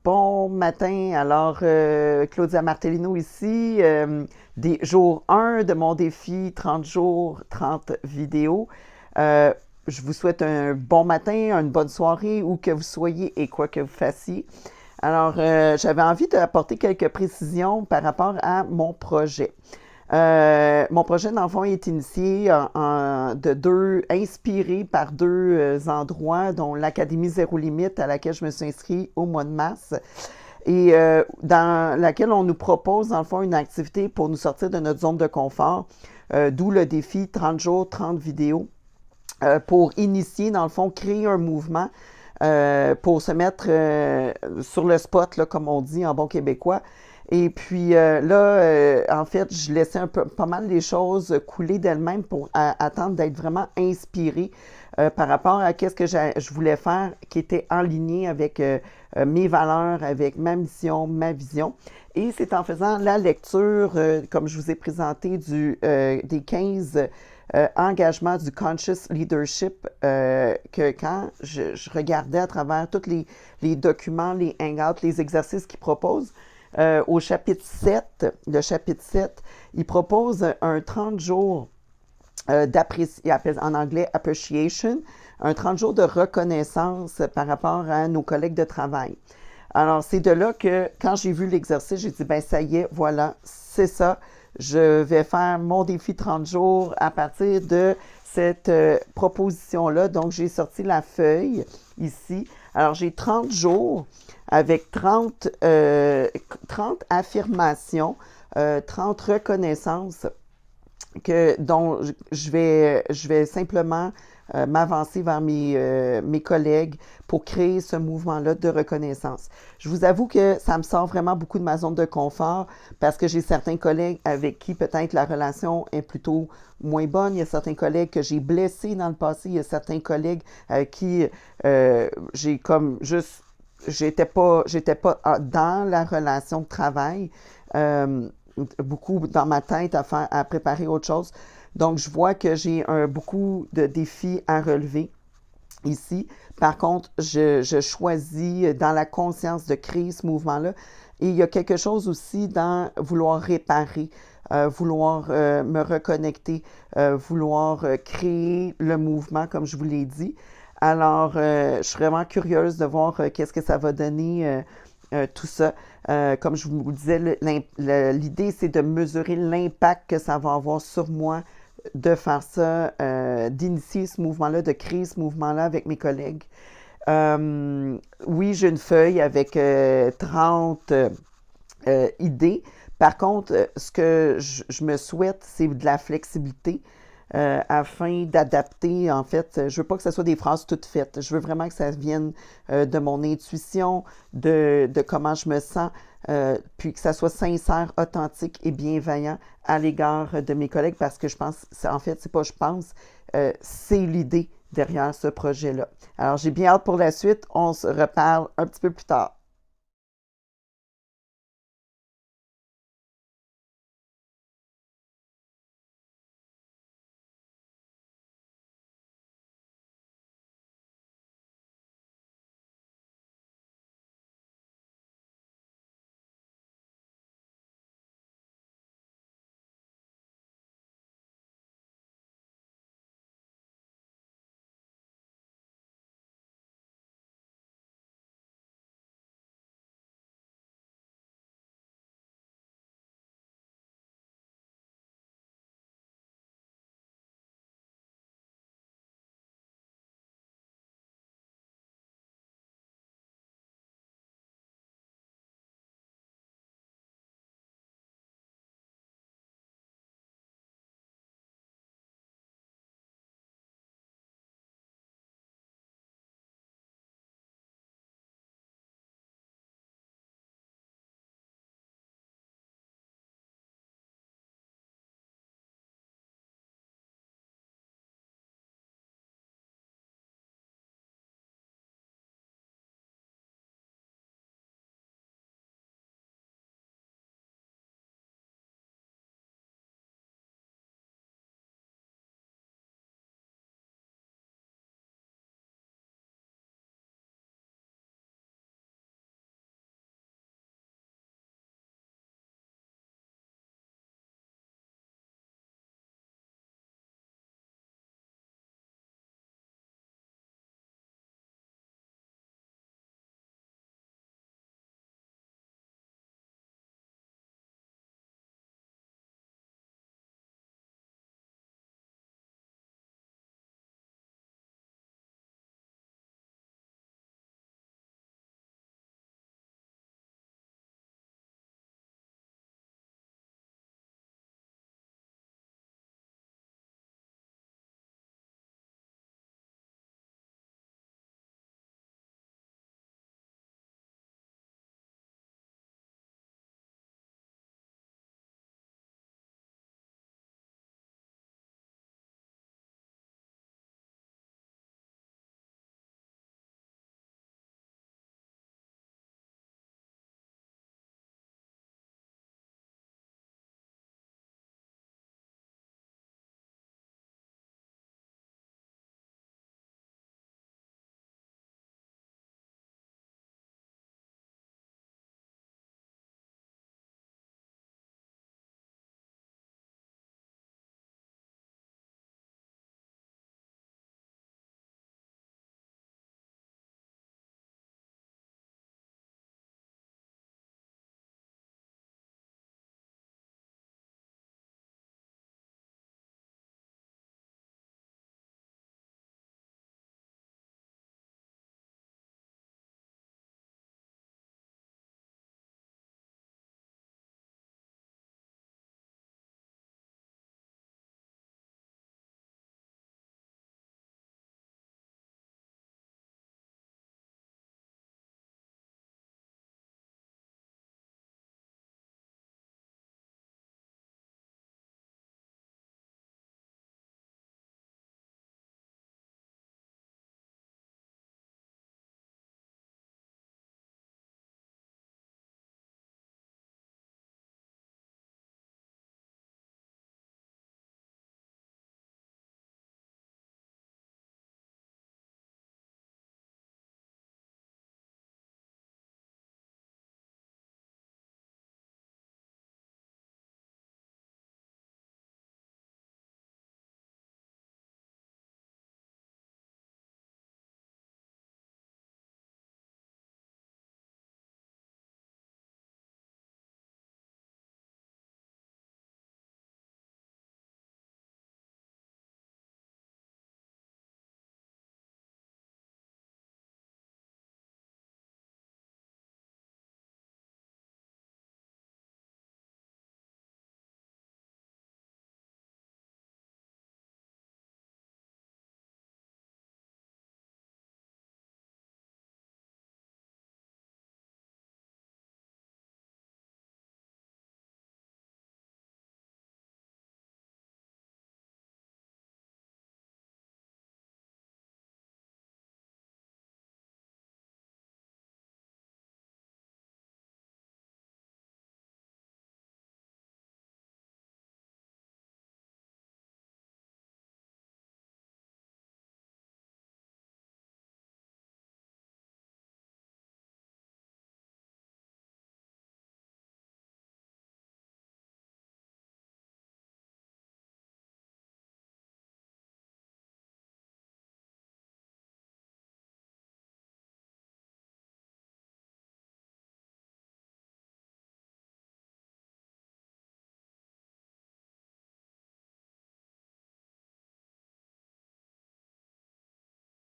Bon matin, alors Claudia Martellino ici, des jours 1 de mon défi 30 jours, 30 vidéos. Euh, je vous souhaite un bon matin, une bonne soirée, où que vous soyez et quoi que vous fassiez. Alors, j'avais envie d'apporter quelques précisions par rapport à mon projet. Mon projet, dans le fond, est initié inspiré par deux endroits, dont l'Académie Zéro Limite, à laquelle je me suis inscrite au mois de mars, et dans laquelle on nous propose, dans le fond, une activité pour nous sortir de notre zone de confort, d'où le défi 30 jours, 30 vidéos, pour initier, dans le fond, créer un mouvement pour se mettre sur le spot, là, comme on dit en bon québécois. Et puis en fait, je laissais pas mal les choses couler d'elles-mêmes pour attendre d'être vraiment inspirée par rapport à qu'est-ce que je voulais faire qui était en ligne avec mes valeurs, avec ma mission, ma vision. Et c'est en faisant la lecture, comme je vous ai présenté, des 15 engagement du Conscious Leadership que quand je regardais à travers tous les documents, les hangouts, les exercices qu'ils proposent, au chapitre 7, le chapitre 7, il propose un 30 jours en anglais appreciation, un 30 jours de reconnaissance par rapport à nos collègues de travail. Alors, c'est de là que, quand j'ai vu l'exercice, j'ai dit, ben ça y est, voilà, c'est ça. Je vais faire mon défi 30 jours à partir de cette proposition-là. Donc, j'ai sorti la feuille ici. Alors, j'ai 30 jours avec 30 affirmations, 30 reconnaissances dont je vais simplement m'avancer vers mes collègues pour créer ce mouvement-là de reconnaissance. Je vous avoue que ça me sort vraiment beaucoup de ma zone de confort parce que j'ai certains collègues avec qui peut-être la relation est plutôt moins bonne. Il y a certains collègues que j'ai blessés dans le passé. Il y a certains collègues avec qui j'ai comme juste j'étais pas dans la relation de travail. Beaucoup dans ma tête à préparer autre chose. Donc, je vois que j'ai beaucoup de défis à relever ici. Par contre, je choisis dans la conscience de créer ce mouvement-là. Et il y a quelque chose aussi dans vouloir réparer, vouloir me reconnecter, vouloir créer le mouvement, comme je vous l'ai dit. Alors, je suis vraiment curieuse de voir qu'est-ce que ça va donner tout ça. Comme je vous disais, l'idée, c'est de mesurer l'impact que ça va avoir sur moi de faire ça, d'initier ce mouvement-là, de créer ce mouvement-là avec mes collègues. Oui, j'ai une feuille avec 30 idées. Par contre, ce que je me souhaite, c'est de la flexibilité afin d'adapter, en fait, je veux pas que ce soit des phrases toutes faites. Je veux vraiment que ça vienne de mon intuition, de comment je me sens, puis que ça soit sincère, authentique et bienveillant à l'égard de mes collègues parce que je pense, en fait, c'est pas je pense, c'est l'idée derrière ce projet-là. Alors, j'ai bien hâte pour la suite. On se reparle un petit peu plus tard.